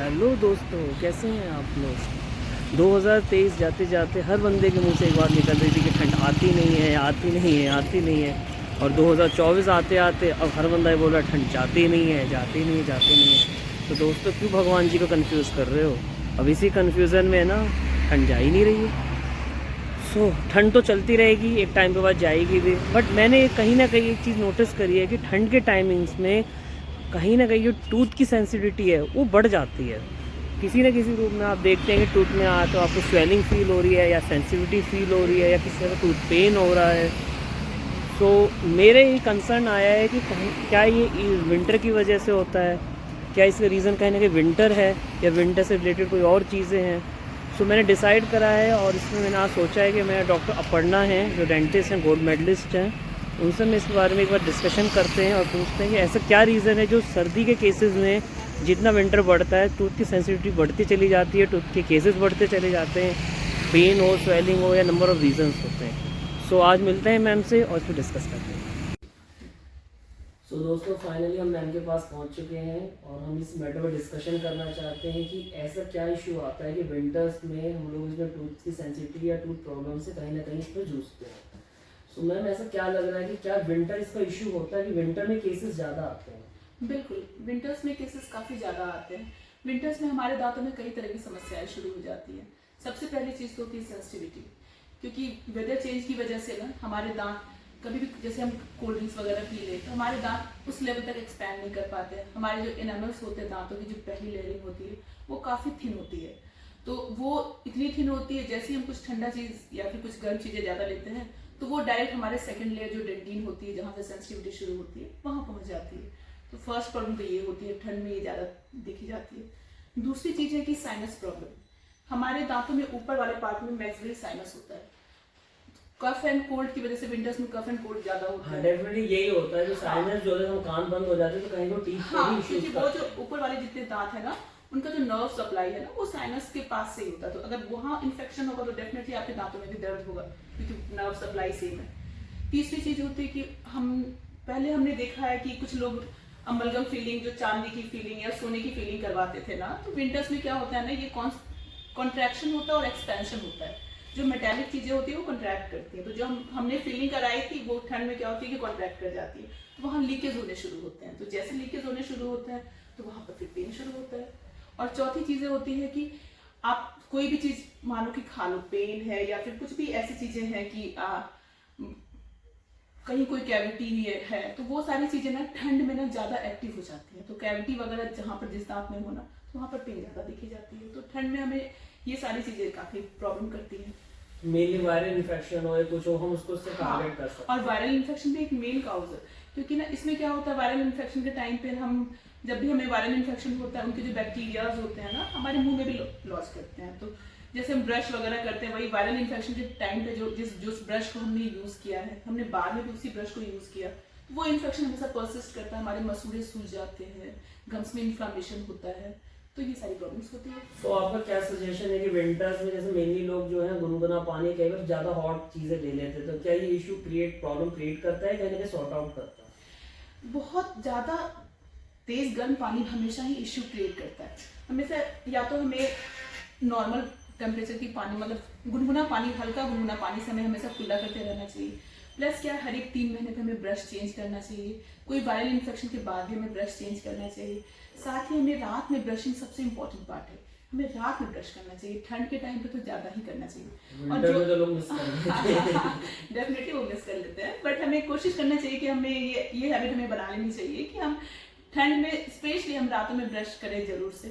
Hello दोस्तों, कैसे हैं आप लोग। 2023 जाते जाते हर बंदे के मुंह से एक बात निकल रही थी कि ठंड आती नहीं है, आती नहीं है, आती नहीं है। और 2024 आते आते अब हर बंदा ये बोल रहा है ठंड जाती नहीं है, जाती नहीं है, जाती नहीं है। तो दोस्तों, क्यों भगवान जी को कंफ्यूज कर रहे हो। अब इसी कन्फ्यूज़न में ना ठंड जा ही नहीं रही है। ठंड तो चलती रहेगी, एक टाइम के बाद जाएगी भी। बट मैंने कहीं ना कहीं एक चीज़ नोटिस करी है कि ठंड के टाइमिंग्स में कहीं ना कहीं जो टूथ की सेंसिटिविटी है वो बढ़ जाती है। किसी न किसी रूप में आप देखते हैं कि टूथ में तो आपको स्वेलिंग फील हो रही है, या सेंसिटिविटी फील हो रही है, या किसी तरह का टूथ पेन हो रहा है। मेरे ये कंसर्न आया है कि क्या ये विंटर की वजह से होता है, क्या इसका रीज़न कहीं ना कहीं विंटर है, या विंटर से रिलेटेड कोई और चीज़ें हैं। मैंने डिसाइड करा है, और इसमें मैंने आज सोचा है कि मैं डॉक्टर अपर्णा हैं, जो डेंटिस्ट हैं, गोल्ड मेडलिस्ट हैं, उनसे मैं इस बारे में एक बार डिस्कशन करते हैं और पूछते हैं कि ऐसा क्या रीज़न है जो सर्दी के केसेस में जितना विंटर बढ़ता है टूथ की सेंसिटिविटी बढ़ती चली जाती है, टूथ के केसेस बढ़ते चले जाते हैं, पेन हो, स्वेलिंग हो, या नंबर ऑफ़ रीजंस होते हैं। आज मिलते हैं मैम से और फिर डिस्कस करते हैं। दोस्तों, फाइनली हम मैम के पास पहुंच चुके हैं और हम इस मैटर पर डिस्कशन करना चाहते हैं कि ऐसा क्या इशू आता है कि विंटर्स में हम लोग इसमें टूथ की सेंसिटिविटी या टूथ प्रॉब्लम से कहीं ना कहीं इस पर जूझते हैं। मैम, ऐसा क्या लग रहा है कि क्या विंटर इसका इशू होता है कि विंटर में केसेस ज़्यादा आते हैं। बिल्कुल, विंटर्स में केसेस काफ़ी ज़्यादा आते हैं। विंटर्स में हमारे दांतों में कई तरह की समस्याएं शुरू हो जाती हैं। सबसे पहली चीज़ तो होती है सेंसिटिविटी, क्योंकि वेदर चेंज की वजह से ना हमारे दांत कभी भी, जैसे हम कोल्ड ड्रिंक्स वगैरह पी लें तो हमारे दांत उस लेवल तक एक्सपैंड नहीं कर पाते हैं। हमारे जो इनामल्स होते हैं दांतों की, जो पहली लेयरिंग होती है वो काफ़ी थिन होती है। तो वो इतनी थिन होती है, जैसे ही हम कुछ ठंडा चीज़ या फिर कुछ गर्म चीज़ें ज़्यादा लेते हैं तो वो डायरेक्ट हमारे सेकेंड लेयर जो डेंटिन होती है, जहाँ से सेंसिटिविटी शुरू होती है, वहाँ पहुँच जाती है। तो फर्स्ट प्रॉब्लम तो ये होती है, ठंड में ये ज़्यादा देखी जाती है। दूसरी चीज़ है कि साइनस प्रॉब्लम। हमारे दांतों में ऊपर वाले पार्ट में मैक्सिलरी साइनस होता है। कफ एंड कोल्ड की वजह से विंटर्स में कफ एंड कोल्ड ज्यादा होता है। डेफिनेटली यही होता है, जो साइनस जो है हम कान बंद हो जाते हैं तो कहीं वो टीथ हाँ, क्योंकि वो जो ऊपर वाले जितने दांत है ना, उनका जो नर्व सप्लाई है ना, वो साइनस के पास से ही होता है। तो अगर वहाँ इन्फेक्शन होगा तो डेफिनेटली आपके दांतों में भी दर्द होगा, क्योंकि नर्व सप्लाई सेम है। तीसरी चीज होती है कि हमने देखा है कि कुछ लोग अमलगम फीलिंग, जो चांदी की फीलिंग या सोने की फीलिंग करवाते थे ना, तो विंटर्स में क्या होता है ना, ये कॉन्ट्रैक्शन होता है और एक्सपेंशन होता है। जो मेटेलिक चीजें होती है वो कॉन्ट्रैक्ट करती है, तो जो हमने फीलिंग कराई थी वो ठंड में क्या होती है कि कॉन्ट्रैक्ट कर जाती है, तो वहाँ लीकेज होने शुरू होते हैं। तो जैसे लीकेज होने शुरू होते हैं तो वहाँ पर फिर पेन शुरू होता है। और चौथी चीजें होती है कि आप कोई भी चीज मानो कि खा लो, पेन है या फिर कुछ भी ऐसी चीजें हैं कि कहीं कोई कैविटी है, तो वो सारी चीजें ना ठंड में ना ज्यादा एक्टिव हो जाती है। तो कैविटी वगैरह जहाँ पर जिस दांत में होना, तो वहाँ पर पेन ज्यादा दिखी जाती है। तो ठंड में हमें ये सारी चीजें काफी प्रॉब्लम करती हैं। मेनली वायरल इन्फेक्शन हो या कुछ हो, हम उसको उससे टारगेट कर सकते हैं। और वायरल इन्फेक्शन भी एक मेन काउज है, क्योंकि ना इसमें क्या होता है, वायरल इन्फेक्शन के टाइम पे जब भी हमें वायरल इन्फेक्शन होता है, उनके जो बैक्टीरियाज होते हैं ना, हमारे मुंह में भी लॉस करते हैं। तो जैसे हम ब्रश वगैरह करते हैं, वही वायरल इन्फेक्शन के टाइम पे जिस ब्रश को हमने यूज किया है, हमने बाद में भी उसी ब्रश को यूज किया, वो इन्फेक्शन हमेशा परसिस्ट करता है, हमारे मसूड़े सूज जाते हैं, गम्स में इन्फ्लामेशन होता है, तो ये सारी प्रॉब्लम्स होती है। तो आपका क्या सजेशन है कि विंटर्स में जैसे मेनली लोग जो है गुनगुना पानी, कई बार ज्यादा हॉट चीजें ले लेते हैं, तो क्या ये इशू प्रॉब्लम क्रिएट करता है, कहीं ना कहीं सॉर्ट आउट करता है। बहुत ज्यादा तेज गर्म पानी हमेशा ही इश्यू क्रिएट करता है। हमेशा या तो हमें नॉर्मल टेम्परेचर की पानी, मतलब गुनगुना पानी, हल्का गुनगुना पानी से हमें हमेशा कुल्ला करते रहना चाहिए। प्लस क्या, हर एक 3 महीने पे हमें ब्रश चेंज करना चाहिए। कोई वायरल इन्फेक्शन के बाद भी हमें ब्रश चेंज करना चाहिए। साथ ही हमें रात में ब्रशिंग सबसे इम्पोर्टेंट पार्ट है, हमें रात में ब्रश करना चाहिए। ठंड के टाइम पे तो ज्यादा ही करना चाहिए, और जो लोग मिस डेफिनेटली वो मिस कर लेते हैं। बट हमें कोशिश करना चाहिए कि हमें ये हैबिट हमें बना लेनी चाहिए कि हम ठंड में स्पेशली हम रातों में ब्रश करें जरूर से।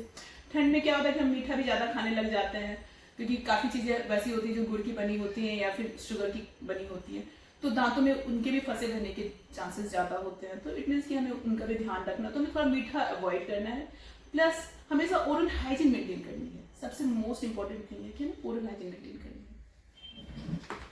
ठंड में क्या होता है कि हम मीठा भी ज्यादा खाने लग जाते हैं, क्योंकि काफी चीजें वैसी होती है जो गुड़ की बनी होती हैं या फिर शुगर की बनी होती है, तो दांतों में उनके भी फंसे रहने के चांसेस ज्यादा होते हैं। तो इट मीन्स कि हमें उनका भी ध्यान रखना, तो हमें थोड़ा मीठा अवॉइड करना है। प्लस हमेशा ओरल हाइजीन मेंटेन करनी है। सबसे मोस्ट इंपॉर्टेंट थिंग है कि हमें ओरल हाइजीन मेंटेन करनी है।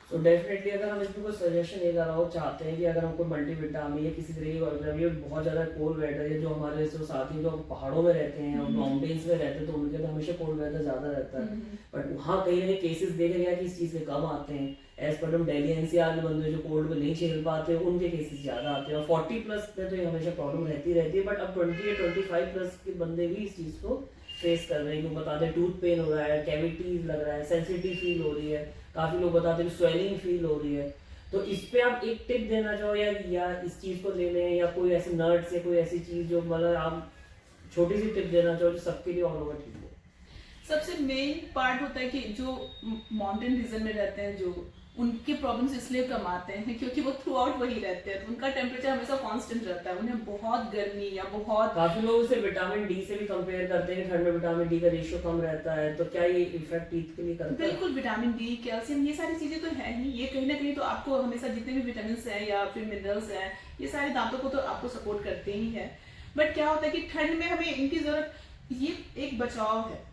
तो डेफिनेटली अगर हम इसमें कोई सजेशन ये करना चाहते हैं कि अगर हमको मल्टीविटामिन या किसी तरह की बहुत ज़्यादा कोल्ड वेदर है, जो हमारे जो साथी जो पहाड़ों में रहते हैं और माउंटेन्स में रहते हैं, तो उनके तो हमेशा कोल्ड वेदर ज़्यादा रहता है। बट वहाँ कहीं ना कहीं केसेस देखे गया कि इस चीज़ के कम आते हैं। एज पर हम दिल्ली एनसीआर में बंदे जो कोल्ड में नहीं झेल पाते, उनके केसेस ज़्यादा आते हैं। और 40+ पे तो ये हमेशा प्रॉब्लम रहती है। बट अब 20 या 25+ के बंदे भी इस चीज़ को फेस कर रहे हैं, क्यों बताते हैं टूथ पेन हो रहा है, कैविटीज लग रहा है, सेंसिटिव फील हो रही है, काफ़ी लोग बताते हैं स्वेलिंग फील हो रही है। तो इस पे आप एक टिप देना चाहो या इस चीज़ को ले लें, या कोई ऐसे नट्स या कोई ऐसी चीज़ जो मतलब आप छोटी सी टिप देना चाहो जो सबके लिए ऑल ओवर ठीक हो? सबसे मेन पार्ट होता है कि जो माउंटेन रीजन में रहते हैं, जो उनके प्रॉब्लम्स इसलिए कम आते हैं क्योंकि वो थ्रू आउट वही रहते हैं, तो उनका टेम्परेचर हमेशा कांस्टेंट रहता है। उन्हें बहुत गर्मी या बहुत, काफी लोग उसे विटामिन डी से भी कंपेयर करते हैं, ठंड में विटामिन डी का रेशियो कम रहता है, तो क्या ये इफेक्ट टीथ के लिए करता है? बिल्कुल विटामिन डी, कैल्शियम, ये सारी चीजें तो है ही, ये कहीं ना कहीं तो आपको हमेशा जितने भी विटामिन हैं या फिर मिनरल्स हैं, ये सारे दांतों को तो आपको सपोर्ट करते ही है। बट क्या होता है कि ठंड में हमें इनकी जरूरत, ये एक बचाव है।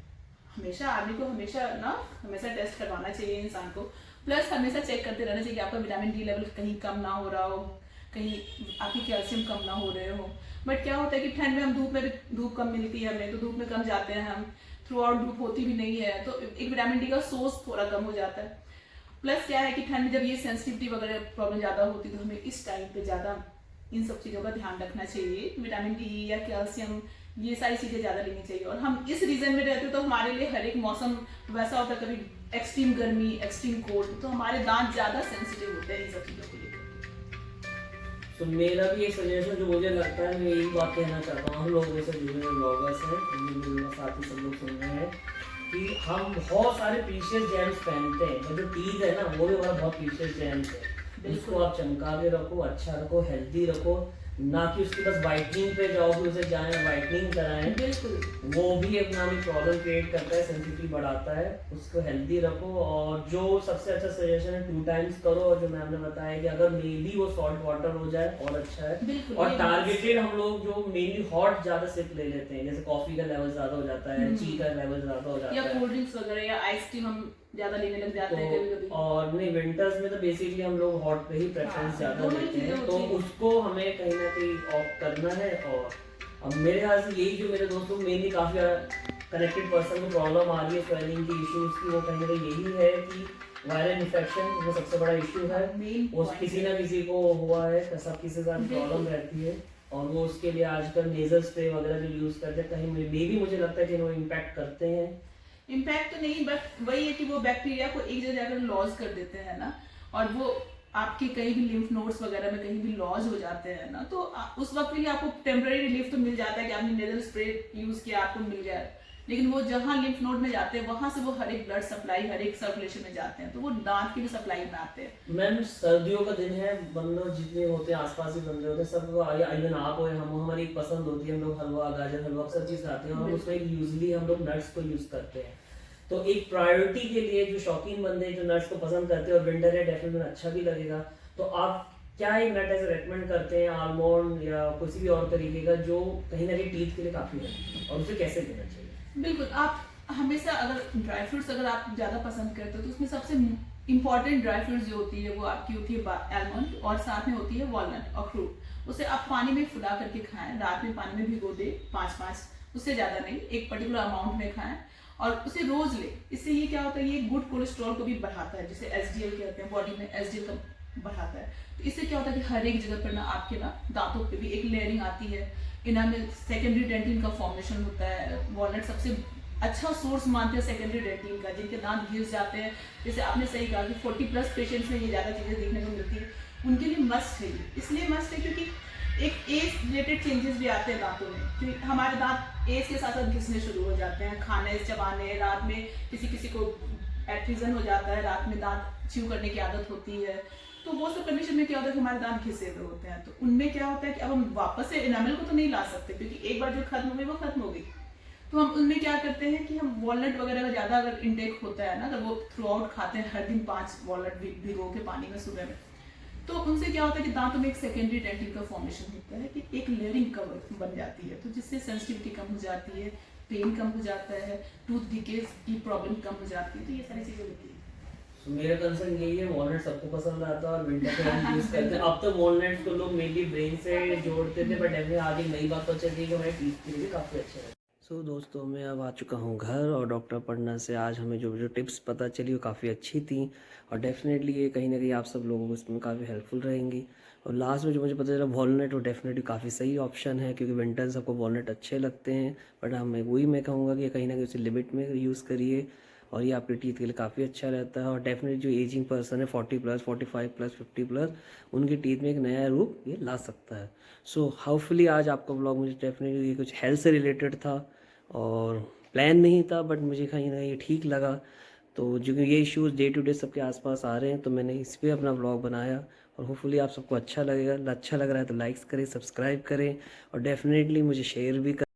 हमेशा आदमी को हमेशा टेस्ट करवाना चाहिए इंसान को, प्लस हमेशा चेक करते रहना चाहिए कि आपका विटामिन डी लेवल कहीं कम ना हो रहा हो, कहीं आपकी कैल्शियम कम ना हो रहे हो। बट क्या होता है कि ठंड में हम धूप कम मिलती है हमें, तो धूप में कम जाते हैं हम, थ्रू आउट धूप होती भी नहीं है, तो एक विटामिन डी का सोर्स थोड़ा कम हो जाता है। प्लस क्या है कि ठंड में जब ये सेंसिटिविटी वगैरह प्रॉब्लम ज़्यादा होती है, तो हमें इस टाइम पे ज़्यादा इन सब चीज़ों का ध्यान रखना चाहिए। विटामिन डी या कैल्शियम, ये सारी चीज़ें ज़्यादा लेनी चाहिए। और हम इस रीजन में रहते हैं तो हमारे लिए हर एक मौसम वैसा होता है, कभी एक्सट्रीम गर्मी, एक्सट्रीम कोल्ड, तो हमारे दांत ज़्यादा सेंसिटिव होते हैं इन सब चीज़ों को लेकर। तो मेरा भी एक सजेशन जो मुझे लगता है, मैं यही बात कहना चाहता हूँ हम लोगों से जुड़े हुए ब्लॉगर्स हैं, मेरे साथी सब लोग सुन रहे हैं, कि हम बहुत सारे प्रीशियस जेम्स पहनते हैं, और जो टीथ है ना वो भी हमारा बहुत प्रीशियस जेम्स है। उसको आप चमका के रखो, अच्छा रखो, हेल्दी रखो, ना कि उसके बस वाइटनिंग पे जाओ कि उसे जाएं वाइटनिंग कराएं। बिल्कुल, वो भी अपना भी प्रॉब्लम क्रिएट करता है, सेंसिटिविटी बढ़ाता है। उसको हेल्दी रखो, और जो सबसे अच्छा सजेशन है 2 टाइम्स करो, और जो मैम ने बताया कि अगर मे बी वो सॉल्ट वाटर हो जाए और अच्छा है। और टारगेटेड हम लोग जो मेनली हॉट ज्यादा सिप ले लेते हैं, जैसे कॉफी का लेवल ज्यादा हो जाता है, ची का लेवल ज्यादा हो जाता या है, कोल्ड ड्रिंक्स वगैरह या आइसक्रीम हम ज्यादा लेने लग जाते हैं कभी-कभी। और नहीं विंटर्स में तो बेसिकली हम लोग हॉट पे ही प्रेफरेंस ज्यादा देते हैं, तो उसको हमें कहीं ना कहीं ऑफ करना है। और अब मेरे ख्याल से यही जो मेरे दोस्तों मेनली काफी कनेक्टेड पर्सन को प्रॉब्लम आ रही है स्वेलिंग की इश्यूज की, वो कहीं ना कहीं यही है कि वायरल इन्फेक्शन वो सबसे बड़ा इशू है। वो किसी ना किसी को हुआ है, सब किसी के साथ प्रॉब्लम रहती है, और वो उसके लिए आजकल नेजल स्प्रे वगैरह जो यूज करते हैं, कहीं मे भी मुझे लगता है कि वो इम्पैक्ट करते हैं। इम्पैक्ट तो नहीं, बट वही है कि वो बैक्टीरिया को एक जगह जाकर लॉज कर देते हैं ना, और वो आपके कहीं भी लिम्फ नोड्स वगैरह में कहीं भी लॉज हो जाते हैं ना, तो उस वक्त के लिए आपको टेम्पररी रिलीफ तो मिल जाता है कि आपने नेजल स्प्रे यूज किया, आपको मिल गया। लेकिन वो जहाँ लिम्फ नोड में जाते हैं वहां से वो हर एक ब्लड सप्लाई, हर एक सर्कुलेशन में जाते हैं, तो वो दांत की भी सप्लाई में आते हैं। मैम सर्दियों का दिन है, बंदर जितने होते हैं आसपास ही बंदे होते हैं, सबको इवन आप हो, हम हमारी एक पसंद होती है, हम लोग हलवा, गाजर हलवा सब चीज खाते हैं, और उसमें यूजली हम लोग नट्स को यूज करते हैं। तो एक प्रायोरिटी के लिए जो शौकीन बंदे जो नट्स को पसंद करते हैं, और विंटर है डेफिनेटली अच्छा भी लगेगा, तो आप क्या एक नट ऐसे रेकमेंड करते हैं, आलमंड या किसी भी और तरीके का जो कहीं ना कहीं टीथ के लिए काफी है, और उसे कैसे लेना चाहिए? बिल्कुल, आप हमेशा अगर ड्राई फ्रूट्स अगर आप ज़्यादा पसंद करते हो तो उसमें सबसे इंपॉर्टेंट ड्राई फ्रूट्स जो होती है वो आपकी होती है आलमंड, और साथ में होती है वॉलनट, अखरोट। उसे आप पानी में फुला करके खाएं, रात में पानी में भिगो दे 5-5, उससे ज़्यादा नहीं, एक पर्टिकुलर अमाउंट में खाएं, और उसे रोज ले। इससे ये क्या होता है, ये गुड कोलेस्ट्रॉल को भी बढ़ाता है, जिसे एसडीएल कहते हैं, बॉडी में एसडीएल का बढ़ाता है। तो इससे क्या होता है कि हर एक जगह पर ना आपके ना दांतों पे भी एक लेयरिंग आती है, इनामेल सेकेंडरी डेंटिन का फॉर्मेशन होता है। वॉलनट सबसे अच्छा सोर्स मानते हैं सेकेंडरी डेंटिन का, जिनके दांत घिस जाते हैं, जैसे आपने सही कहा कि 40+ पेशेंट्स में ये ज़्यादा चीज़ें देखने को मिलती है, उनके लिए मस्ट है। इसलिए मस्ट है क्योंकि एक एज रिलेटेड चेंजेस भी आते हैं दांतों में, क्योंकि हमारे दांत एज के साथ साथ घिसने शुरू हो जाते हैं, खाने चबाने, रात में किसी को एट्रिजन हो जाता है, रात में दांत च्यू करने की आदत होती है, तो वो सब कंडीशन में क्या होता है कि हमारे दांत घिसे हुए होते हैं। तो उनमें क्या होता है कि अब हम वापस से इनामल को तो नहीं ला सकते, क्योंकि एक बार जो खत्म हो गई वो खत्म हो गई। तो हम उनमें क्या करते हैं कि हम वॉलनट वगैरह का ज़्यादा अगर इंटेक होता है ना, अगर वो थ्रू आउट खाते हैं हर दिन 5 वॉलनट भिगो के पानी में सुबह में, तो उनसे क्या होता है कि दांतों में एक सेकेंडरी डेंटिन का फॉर्मेशन होता है, कि एक लेयरिंग कवर बन जाती है, तो जिससे सेंसिटिविटी कम हो जाती है, पेन कम हो जाता है, टूथ डिकेज की प्रॉब्लम कम हो जाती है, तो ये सारी चीज़ें होती है। So, मेरा कंसर्न यही है, वॉलनट सबको पसंद आता है और विंटर में हम यूज करते हैं। अब तो वॉलनट्स को लोग मेनली ब्रेन से जोड़ते थे, बट अभी आगे नई बात पता चली कि हमारे टीथ के लिए काफ़ी अच्छा है। सो दोस्तों, मैं अब आ चुका हूँ घर, और डॉक्टर पढ़ना से आज हमें जो टिप्स पता चली वो काफ़ी अच्छी थी, और डेफिनेटली ये कहीं ना कहीं आप सब लोगों को इसमें काफ़ी हेल्पफुल रहेंगी। और लास्ट में जो मुझे पता चला वॉलनट, वो डेफिनेटली काफ़ी सही ऑप्शन है, क्योंकि विंटर्स सबको वॉलनट अच्छे लगते हैं। बट हाँ, मैं कहूँगा कि कहीं ना कहीं उसे लिमिट में यूज़ करिए, और ये आपके टीथ के लिए काफ़ी अच्छा रहता है। और डेफिनेटली जो एजिंग पर्सन है 40+, 45+, 50+, उनके टीथ में एक नया रूप ये ला सकता है। सो हाउफुली आज आपका ब्लॉग मुझे डेफिनेटली ये कुछ हेल्थ से रिलेटेड था, और प्लान नहीं था, बट मुझे कहीं ना कहीं ठीक लगा। तो जो ये इश्यूज़ डे टू डे सबके आसपास आ रहे हैं, तो मैंने इस पर अपना ब्लॉग बनाया, और होपफुली आप सबको अच्छा लगेगा। अच्छा लग रहा है तो लाइक्स करें, सब्सक्राइब करें, और डेफिनेटली मुझे शेयर भी करें।